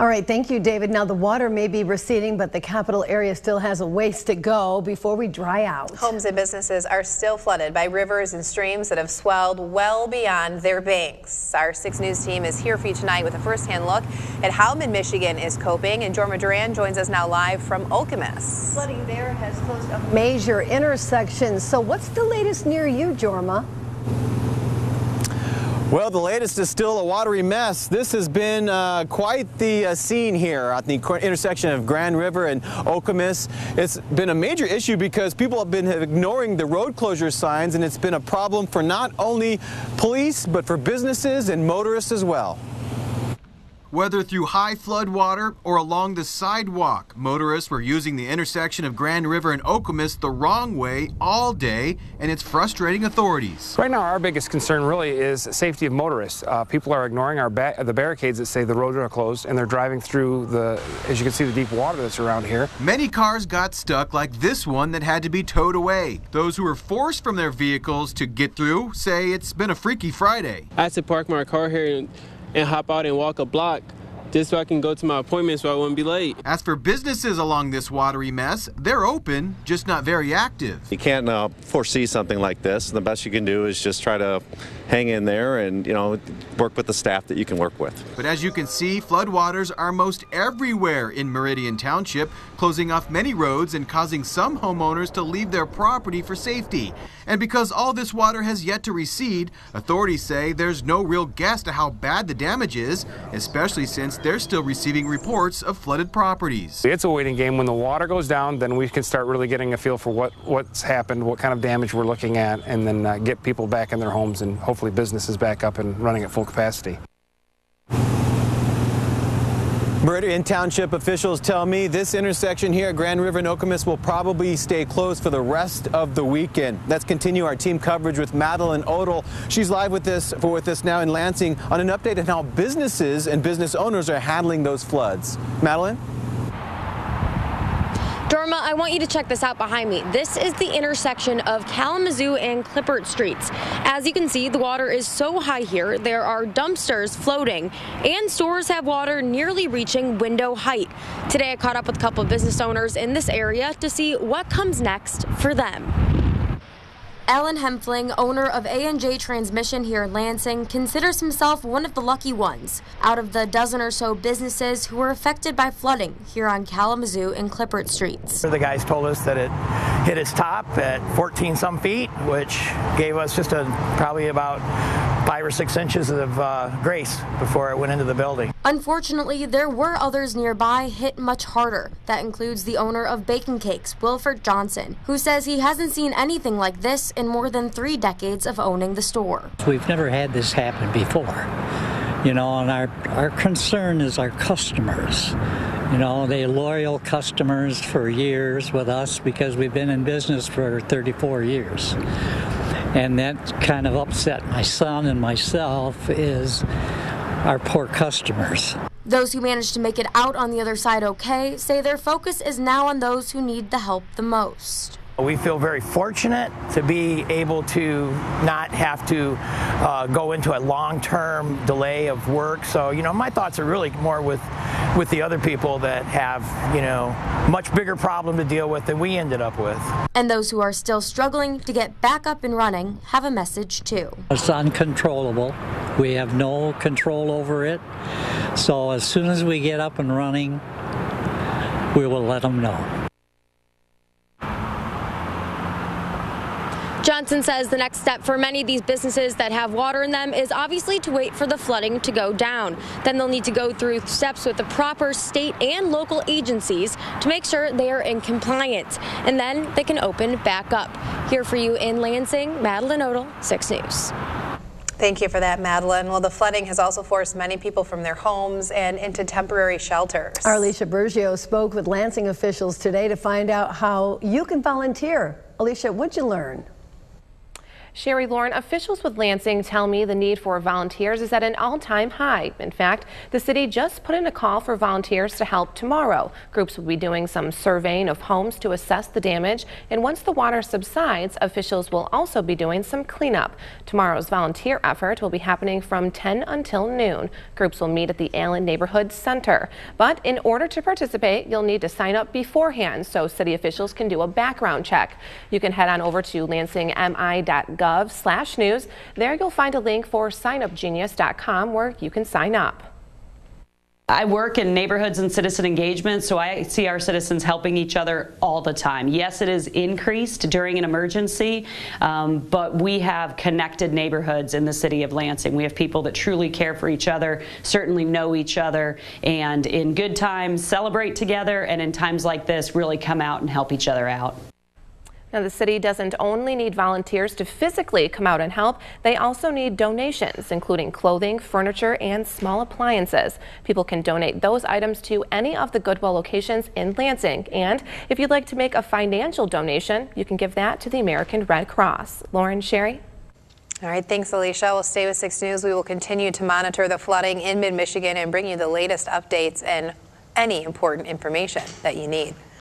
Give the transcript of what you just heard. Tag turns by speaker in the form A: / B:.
A: All right, thank you, David. Now, the water may be receding, but the capital area still has a ways to go before we dry out.
B: Homes and businesses are still flooded by rivers and streams that have swelled well beyond their banks. Our 6 News team is here for you tonight with a first-hand look at how Mid-Michigan is coping. And Jorma Duran joins us now live from Okemos.
A: Flooding there has closed a major intersection. So what's the latest near you, Jorma?
C: Well, the latest is still a watery mess. This has been quite the scene here at the intersection of Grand River and Okemos. It's been a major issue because people have been ignoring the road closure signs, and it's been a problem for not only police, but for businesses and motorists as well. Whether through high flood water or along the sidewalk, motorists were using the intersection of Grand River and Okemos the wrong way all day, and it's frustrating authorities.
D: Right now, our biggest concern really is safety of motorists. People are ignoring the barricades that say the roads are closed, and they're driving through as you can see, the deep water that's around here. Many cars got stuck, like this one that had to be towed away. Those who were forced from their vehicles to get through say it's been a freaky Friday.
E: I had to park my car here and hop out and walk a block just so I can go to my appointment so I wouldn't be late.
C: As for businesses along this watery mess, they're open, just not very active.
F: You can't foresee something like this. The best you can do is just try to hang in there and, work with the staff that you can work with.
C: But as you can see, floodwaters are most everywhere in Meridian Township, closing off many roads and causing some homeowners to leave their property for safety. And because all this water has yet to recede, authorities say there's no real guess to how bad the damage is, especially since they're still receiving reports of flooded properties.
D: It's a waiting game. When the water goes down, then we can start really getting a feel for what's happened, what kind of damage we're looking at, and then get people back in their homes and hopefully businesses back up and running at full capacity.
C: Meridian Township officials tell me this intersection here at Grand River and Okemos will probably stay closed for the rest of the weekend. Let's continue our team coverage with Madeline Odell. She's live with us now in Lansing on an update on how businesses and business owners are handling those floods. Madeline?
G: Jorma, I want you to check this out behind me. This is the intersection of Kalamazoo and Clippert Streets. As you can see, the water is so high here, there are dumpsters floating, and stores have water nearly reaching window height. Today, I caught up with a couple of business owners in this area to see what comes next for them. Alan Hempfling, owner of A&J Transmission here in Lansing, considers himself one of the lucky ones out of the dozen or so businesses who were affected by flooding here on Kalamazoo and Clippert Streets.
H: The guys told us that it hit its top at 14-some feet, which gave us just probably about 5 or 6 inches of grace before it went into the building.
G: Unfortunately, there were others nearby hit much harder. That includes the owner of Bacon Cakes, Wilford Johnson, who says he hasn't seen anything like this in more than 3 decades of owning the store.
I: We've never had this happen before, and our concern is our customers. They're loyal customers for years with us because we've been in business for 34 years. And that kind of upset my son and myself is our poor customers.
G: Those who managed to make it out on the other side okay say their focus is now on those who need the help the most.
H: We feel very fortunate to be able to not have to go into a long-term delay of work. So, my thoughts are really more with the other people that have, much bigger problem to deal with than we ended up with.
G: And those who are still struggling to get back up and running have a message too.
I: It's uncontrollable. We have no control over it. So as soon as we get up and running, we will let them know.
G: Johnson says the next step for many of these businesses that have water in them is obviously to wait for the flooding to go down. Then they'll need to go through steps with the proper state and local agencies to make sure they are in compliance. And then they can open back up. Here for you in Lansing, Madeline Odell, 6 News.
B: Thank you for that, Madeline. Well, the flooding has also forced many people from their homes and into temporary shelters.
A: Our Alicia Bergio spoke with Lansing officials today to find out how you can volunteer. Alicia, what'd you learn?
J: Sherry, Lauren, officials with Lansing tell me the need for volunteers is at an all-time high. In fact, the city just put in a call for volunteers to help tomorrow. Groups will be doing some surveying of homes to assess the damage, and once the water subsides, officials will also be doing some cleanup. Tomorrow's volunteer effort will be happening from 10 until noon. Groups will meet at the Allen Neighborhood Center. But in order to participate, you'll need to sign up beforehand so city officials can do a background check. You can head on over to lansingmi.gov/news. There you'll find a link for signupgenius.com where you can sign up.
K: I work in neighborhoods and citizen engagement, so I see our citizens helping each other all the time. Yes, it is increased during an emergency, but we have connected neighborhoods in the city of Lansing. We have people that truly care for each other, certainly know each other, and in good times celebrate together, and in times like this really come out and help each other out.
J: Now, the city doesn't only need volunteers to physically come out and help, they also need donations, including clothing, furniture, and small appliances. People can donate those items to any of the Goodwill locations in Lansing. And if you'd like to make a financial donation, you can give that to the American Red Cross. Lauren, Sherry?
B: All right, thanks, Alicia. We'll stay with 6 News. We will continue to monitor the flooding in mid-Michigan and bring you the latest updates and any important information that you need.